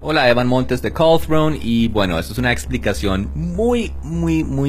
Hola, Evan Montes de Call Throne y bueno, esto es una explicación muy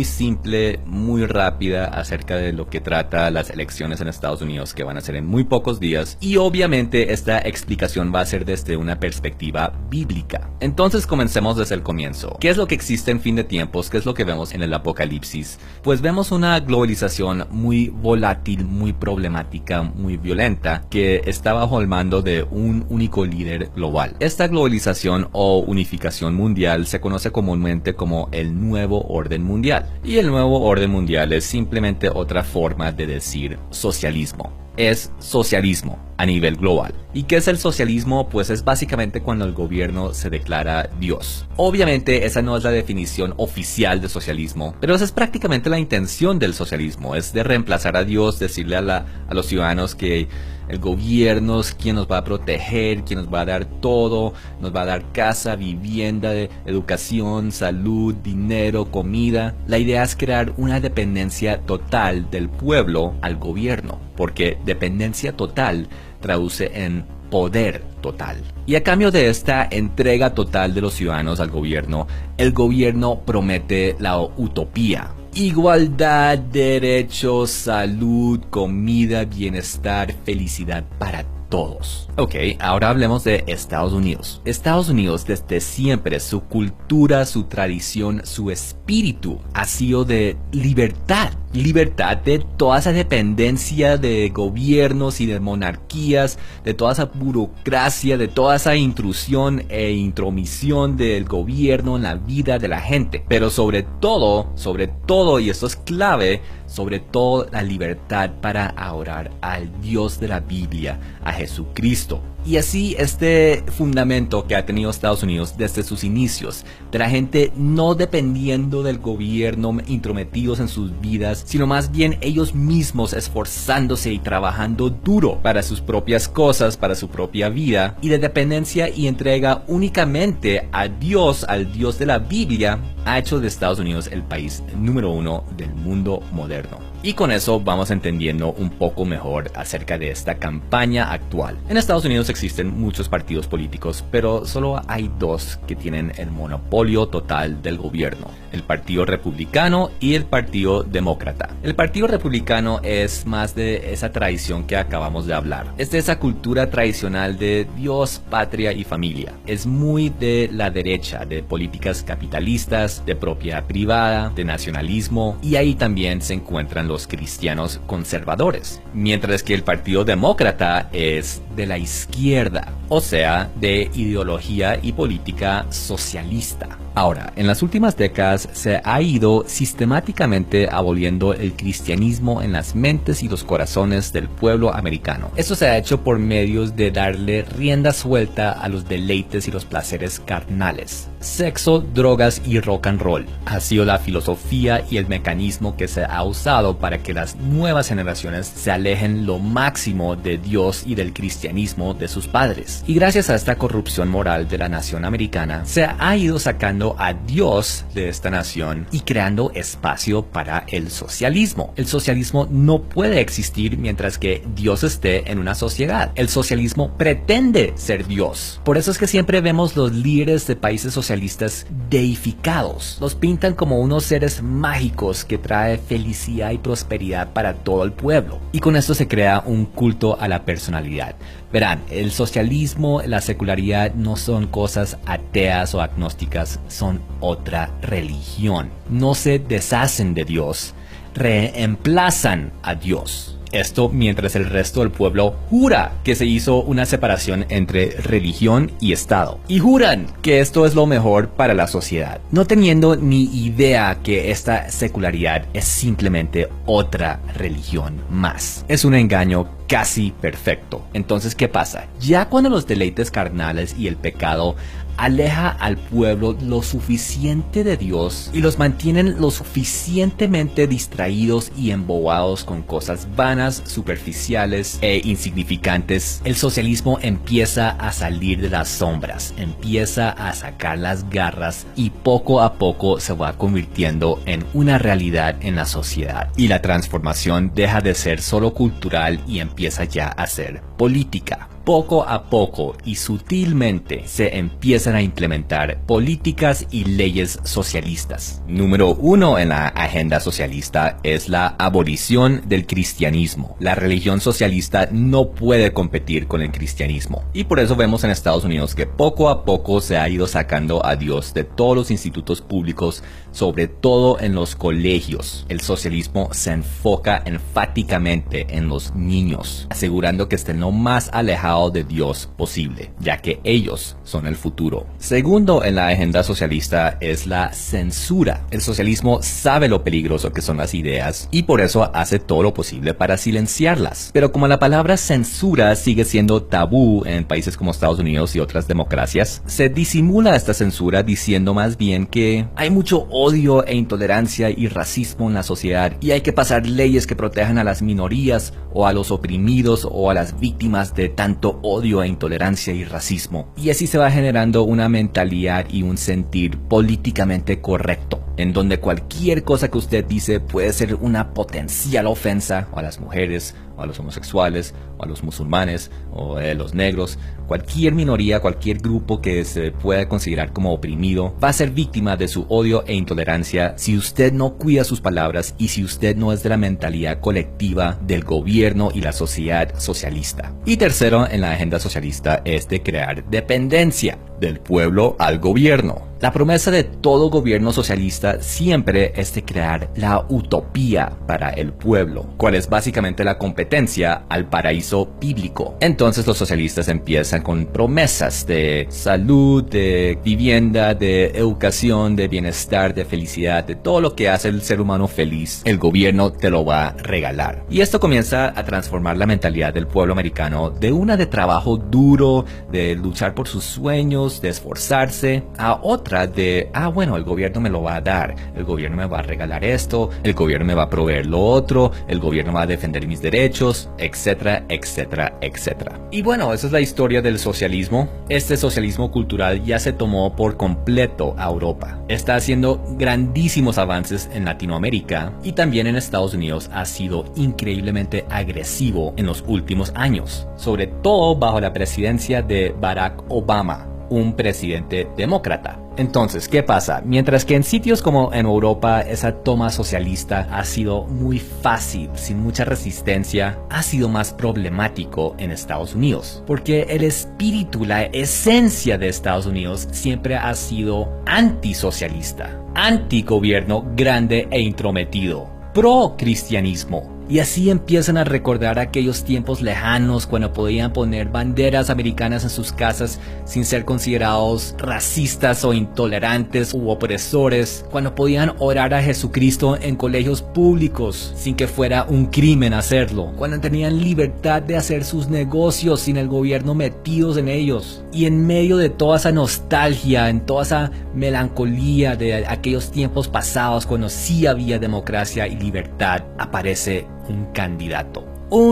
simple, muy rápida acerca de lo que trata las elecciones en Estados Unidos que van a ser en muy pocos días y obviamente esta explicación va a ser desde una perspectiva bíblica. Entonces comencemos desde el comienzo. ¿Qué es lo que existe en fin de tiempos? ¿Qué es lo que vemos en el Apocalipsis? Pues vemos una globalización muy volátil, muy problemática, muy violenta que está bajo el mando de un único líder global. Esta globalización o unificación mundial se conoce comúnmente como el nuevo orden mundial. Y el nuevo orden mundial es simplemente otra forma de decir socialismo. Es socialismo a nivel global. ¿Y qué es el socialismo? Pues es básicamente cuando el gobierno se declara Dios. Obviamente esa no es la definición oficial de socialismo, pero esa es prácticamente la intención del socialismo, es de reemplazar a Dios, decirle a los ciudadanos que el gobierno es quien nos va a proteger, quien nos va a dar todo, nos va a dar casa, vivienda, educación, salud, dinero, comida. La idea es crear una dependencia total del pueblo al gobierno, porque dependencia total traduce en poder total. Y a cambio de esta entrega total de los ciudadanos al gobierno, el gobierno promete la utopía. Igualdad, derechos, salud, comida, bienestar, felicidad para todos. Ok, ahora hablemos de Estados Unidos. Estados Unidos desde siempre, su cultura, su tradición, su espíritu ha sido de libertad. Libertad de toda esa dependencia de gobiernos y de monarquías, de toda esa burocracia, de toda esa intrusión e intromisión del gobierno en la vida de la gente. Pero sobre todo, y esto es clave, sobre todo la libertad para adorar al Dios de la Biblia, a Jesucristo. Y así este fundamento que ha tenido Estados Unidos desde sus inicios, de la gente no dependiendo del gobierno, intrometidos en sus vidas, sino más bien ellos mismos esforzándose y trabajando duro para sus propias cosas, para su propia vida, y de dependencia y entrega únicamente a Dios, al Dios de la Biblia, ha hecho de Estados Unidos el país número 1 del mundo moderno. Y con eso vamos entendiendo un poco mejor acerca de esta campaña actual. En Estados Unidos existen muchos partidos políticos, pero solo hay dos que tienen el monopolio total del gobierno: el Partido Republicano y el Partido Demócrata. El Partido Republicano es más de esa tradición que acabamos de hablar. Es de esa cultura tradicional de Dios, patria y familia. Es muy de la derecha, de políticas capitalistas, de propiedad privada, de nacionalismo, y ahí también se encuentran los cristianos conservadores, mientras que el Partido Demócrata es de la izquierda, o sea, de ideología y política socialista. Ahora, en las últimas décadas se ha ido sistemáticamente aboliendo el cristianismo en las mentes y los corazones del pueblo americano. Esto se ha hecho por medios de darle rienda suelta a los deleites y los placeres carnales. Sexo, drogas y rock and roll ha sido la filosofía y el mecanismo que se ha usado para que las nuevas generaciones se alejen lo máximo de Dios y del cristianismo de sus padres. Y gracias a esta corrupción moral de la nación americana, se ha ido sacando a Dios de esta nación y creando espacio para el socialismo. El socialismo no puede existir mientras que Dios esté en una sociedad. El socialismo pretende ser Dios. Por eso es que siempre vemos los líderes de países socialistas deificados. Los pintan como unos seres mágicos que trae felicidad y prosperidad para todo el pueblo. Y con esto se crea un culto a la personalidad. Verán, el socialismo, la secularidad no son cosas ateas o agnósticas, son otra religión. No se deshacen de Dios, reemplazan a Dios. Esto mientras el resto del pueblo jura que se hizo una separación entre religión y Estado. Y juran que esto es lo mejor para la sociedad, no teniendo ni idea que esta secularidad es simplemente otra religión más. Es un engaño casi perfecto. Entonces, ¿qué pasa? Ya cuando los deleites carnales y el pecado aleja al pueblo lo suficiente de Dios y los mantienen lo suficientemente distraídos y embobados con cosas vanas, superficiales e insignificantes, el socialismo empieza a salir de las sombras, empieza a sacar las garras y poco a poco se va convirtiendo en una realidad en la sociedad. Y la transformación deja de ser solo cultural y empieza ya a ser política. poco a poco y sutilmente se empiezan a implementar políticas y leyes socialistas. Número 1 en la agenda socialista es la abolición del cristianismo. La religión socialista no puede competir con el cristianismo y por eso vemos en Estados Unidos que poco a poco se ha ido sacando a Dios de todos los institutos públicos, sobre todo en los colegios. El socialismo se enfoca enfáticamente en los niños, asegurando que estén lo más alejados de Dios posible, ya que ellos son el futuro. Segundo en la agenda socialista es la censura. El socialismo sabe lo peligroso que son las ideas y por eso hace todo lo posible para silenciarlas. Pero como la palabra censura sigue siendo tabú en países como Estados Unidos y otras democracias, se disimula esta censura diciendo más bien que hay mucho odio e intolerancia y racismo en la sociedad y hay que pasar leyes que protejan a las minorías o a los oprimidos o a las víctimas de tanto odio e intolerancia y racismo. Y así se va generando una mentalidad y un sentir políticamente correcto, en donde cualquier cosa que usted dice puede ser una potencial ofensa a las mujeres, o a los homosexuales, o a los musulmanes, o a los negros. Cualquier minoría, cualquier grupo que se pueda considerar como oprimido va a ser víctima de su odio e intolerancia si usted no cuida sus palabras y si usted no es de la mentalidad colectiva del gobierno y la sociedad socialista. Y tercero en la agenda socialista es de crear dependencia del pueblo al gobierno. La promesa de todo gobierno socialista siempre es de crear la utopía para el pueblo, cual es básicamente la competencia al paraíso bíblico. Entonces los socialistas empiezan con promesas de salud, de vivienda, de educación, de bienestar, de felicidad, de todo lo que hace el ser humano feliz. El gobierno te lo va a regalar. Y esto comienza a transformar la mentalidad del pueblo americano de una de trabajo duro, de luchar por sus sueños, de esforzarse, a otra de, bueno, el gobierno me lo va a dar, el gobierno me va a regalar esto, el gobierno me va a proveer lo otro, el gobierno va a defender mis derechos, etcétera, etcétera, etcétera. Y bueno, esa es la historia del socialismo. Este socialismo cultural ya se tomó por completo a Europa. Está haciendo grandísimos avances en Latinoamérica y también en Estados Unidos ha sido increíblemente agresivo en los últimos años, sobre todo bajo la presidencia de Barack Obama, un presidente demócrata. Entonces, ¿qué pasa? Mientras que en sitios como en Europa esa toma socialista ha sido muy fácil, sin mucha resistencia, ha sido más problemático en Estados Unidos. Porque el espíritu, la esencia de Estados Unidos siempre ha sido antisocialista, antigobierno grande e intrometido, pro cristianismo. Y así empiezan a recordar aquellos tiempos lejanos cuando podían poner banderas americanas en sus casas sin ser considerados racistas o intolerantes u opresores, cuando podían orar a Jesucristo en colegios públicos sin que fuera un crimen hacerlo, cuando tenían libertad de hacer sus negocios sin el gobierno metidos en ellos. Y en medio de toda esa nostalgia, en toda esa melancolía de aquellos tiempos pasados cuando sí había democracia y libertad, aparece un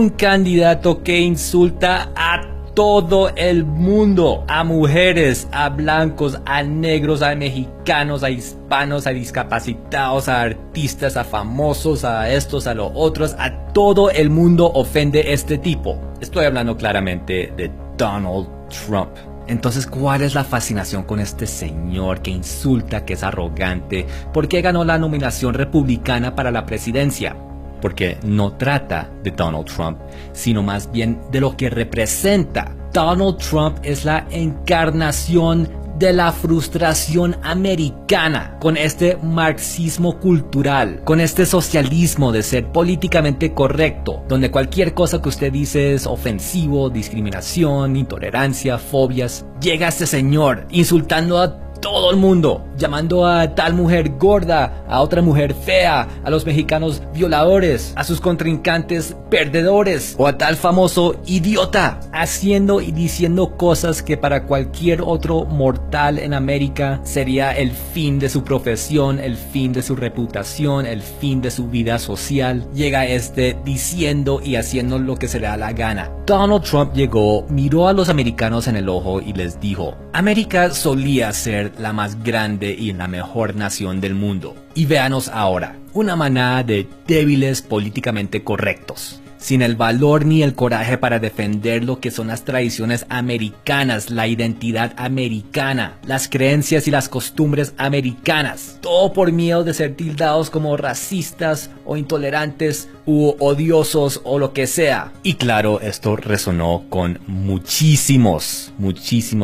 candidato que insulta a todo el mundo, a mujeres, a blancos, a negros, a mexicanos, a hispanos, a discapacitados, a artistas, a famosos, a estos, a los otros, a todo el mundo ofende este tipo. Estoy hablando claramente de Donald Trump. Entonces, ¿cuál es la fascinación con este señor que insulta, que es arrogante? ¿Por qué ganó la nominación republicana para la presidencia? Porque no trata de Donald Trump, sino más bien de lo que representa. Donald Trump es la encarnación de la frustración americana con este marxismo cultural, con este socialismo de ser políticamente correcto, donde cualquier cosa que usted dice es ofensivo, discriminación, intolerancia, fobias. Llega este señor insultando a todo el mundo, llamando a tal mujer gorda, a otra mujer fea, a los mexicanos violadores, a sus contrincantes perdedores o a tal famoso idiota, haciendo y diciendo cosas que para cualquier otro mortal en América sería el fin de su profesión, el fin de su reputación, el fin de su vida social. Llega diciendo y haciendo lo que se le da la gana. Donald Trump llegó, miró a los americanos en el ojo y les dijo: América solía ser la más grande y la mejor nación del mundo. Y véanos ahora, una manada de débiles políticamente correctos. sin el valor ni el coraje para defender lo que son las tradiciones americanas, la identidad americana, las creencias y las costumbres americanas. Todo por miedo de ser tildados como racistas o intolerantes u odiosos o lo que sea. Y claro, esto resonó con muchísimos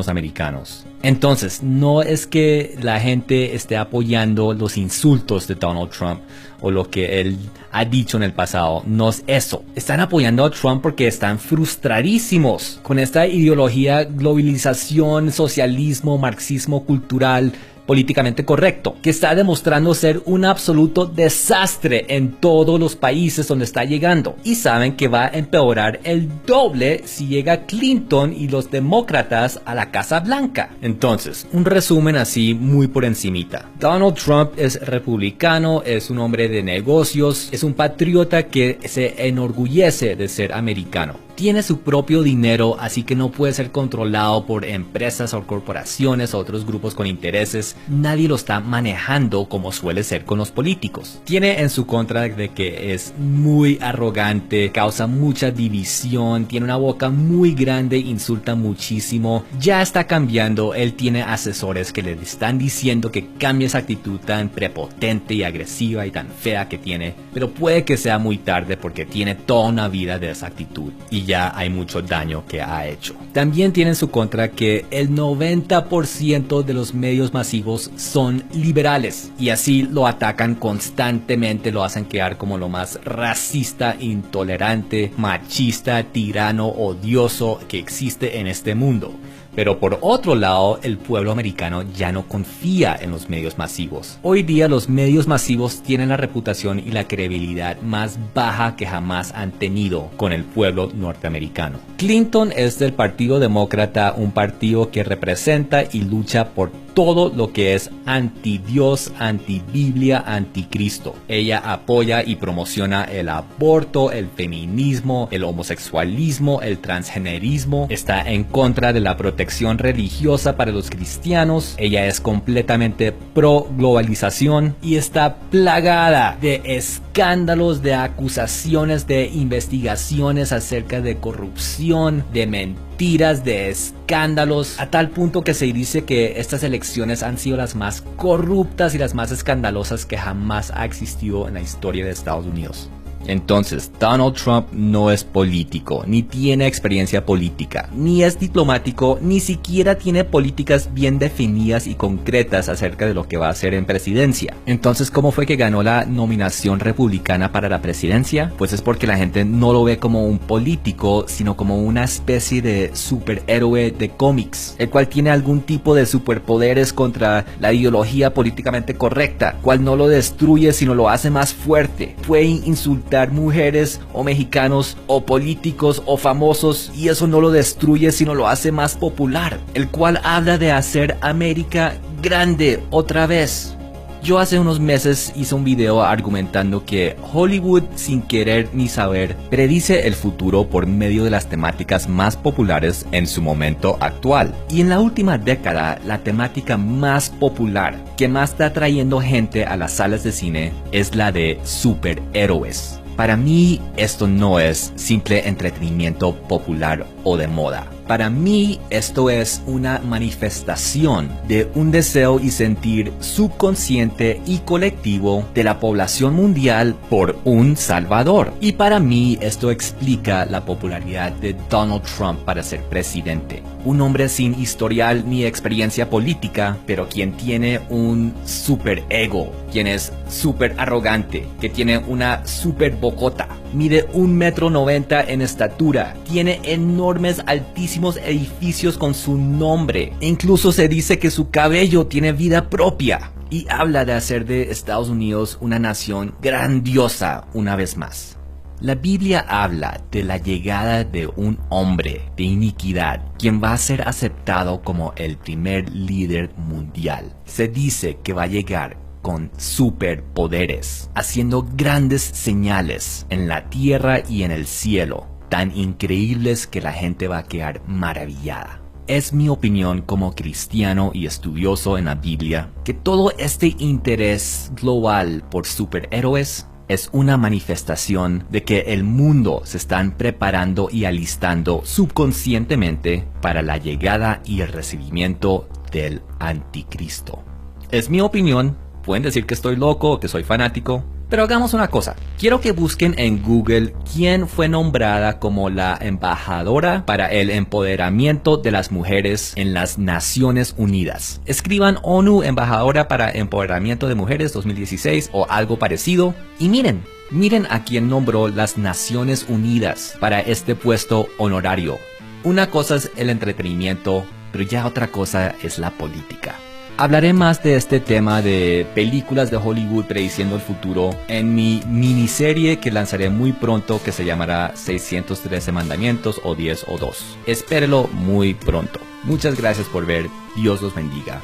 americanos. Entonces, no es que la gente esté apoyando los insultos de Donald Trump o lo que él ha dicho en el pasado. No es eso. Están apoyando a Trump porque están frustradísimos con esta ideología, globalización, socialismo, marxismo cultural, políticamente correcto, que está demostrando ser un absoluto desastre en todos los países donde está llegando. Y saben que va a empeorar el doble si llega Clinton y los demócratas a la Casa Blanca. Entonces, un resumen así muy por encimita. Donald Trump es republicano, es un hombre de negocios, es un patriota que se enorgullece de ser americano. Tiene su propio dinero, así que no puede ser controlado por empresas o corporaciones o otros grupos con intereses. Nadie lo está manejando como suele ser con los políticos. Tiene en su contra de que es muy arrogante, causa mucha división, tiene una boca muy grande, insulta muchísimo. Ya está cambiando, él tiene asesores que le están diciendo que cambie esa actitud tan prepotente y agresiva y tan fea que tiene. Pero puede que sea muy tarde porque tiene toda una vida de esa actitud. Y ya hay mucho daño que ha hecho. También tiene en su contra que el 90% de los medios masivos son liberales y así lo atacan constantemente, lo hacen quedar como lo más racista, intolerante, machista, tirano, odioso que existe en este mundo. Pero por otro lado, el pueblo americano ya no confía en los medios masivos. Hoy día los medios masivos tienen la reputación y la credibilidad más baja que jamás han tenido con el pueblo norteamericano. Clinton es del Partido Demócrata, un partido que representa y lucha por todo lo que es anti-Dios, anti-Biblia, anti-Cristo. Ella apoya y promociona el aborto, el feminismo, el homosexualismo, el transgenerismo. Está en contra de la protección religiosa para los cristianos. Ella es completamente pro-globalización y está plagada de escándalos, de acusaciones, de investigaciones acerca de corrupción, de mentiras, de escándalos, a tal punto que se dice que estas elecciones han sido las más corruptas y las más escandalosas que jamás ha existido en la historia de Estados Unidos. Entonces, Donald Trump no es político, ni tiene experiencia política, ni es diplomático, ni siquiera tiene políticas bien definidas y concretas acerca de lo que va a hacer en presidencia. Entonces, ¿cómo fue que ganó la nominación republicana para la presidencia? Pues es porque la gente no lo ve como un político, sino como una especie de superhéroe de cómics, el cual tiene algún tipo de superpoderes contra la ideología políticamente correcta, cual no lo destruye, sino lo hace más fuerte. Puede insultar mujeres o mexicanos o políticos o famosos y eso no lo destruye sino lo hace más popular, el cual habla de hacer América grande otra vez. Yo hace unos meses hice un video argumentando que Hollywood, sin querer ni saber, predice el futuro por medio de las temáticas más populares en su momento actual. Y en la última década, la temática más popular que más está trayendo gente a las salas de cine es la de superhéroes. Para mí, esto no es simple entretenimiento popular o de moda. Para mí, esto es una manifestación de un deseo y sentir subconsciente y colectivo de la población mundial por un salvador. Y para mí, esto explica la popularidad de Donald Trump para ser presidente. Un hombre sin historial ni experiencia política, pero quien tiene un super ego, quien es súper arrogante, que tiene una super bocota. Mide 1,90 m en estatura, tiene enormes altísimos edificios con su nombre, e incluso se dice que su cabello tiene vida propia, y habla de hacer de Estados Unidos una nación grandiosa una vez más. La Biblia habla de la llegada de un hombre de iniquidad, quien va a ser aceptado como el primer líder mundial. Se dice que va a llegar con superpoderes, haciendo grandes señales en la tierra y en el cielo, tan increíbles que la gente va a quedar maravillada. Es mi opinión como cristiano y estudioso en la Biblia que todo este interés global por superhéroes es una manifestación de que el mundo se están preparando y alistando subconscientemente para la llegada y el recibimiento del anticristo. Es mi opinión, pueden decir que estoy loco o que soy fanático, pero hagamos una cosa. Quiero que busquen en Google quién fue nombrada como la embajadora para el empoderamiento de las mujeres en las Naciones Unidas. Escriban ONU embajadora para empoderamiento de mujeres 2016 o algo parecido y miren a quién nombró las Naciones Unidas para este puesto honorario. Una cosa es el entretenimiento, pero ya otra cosa es la política. Hablaré más de este tema de películas de Hollywood prediciendo el futuro en mi miniserie que lanzaré muy pronto, que se llamará 613 mandamientos o 10 o 2. Espérelo muy pronto. Muchas gracias por ver. Dios los bendiga.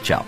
Chao.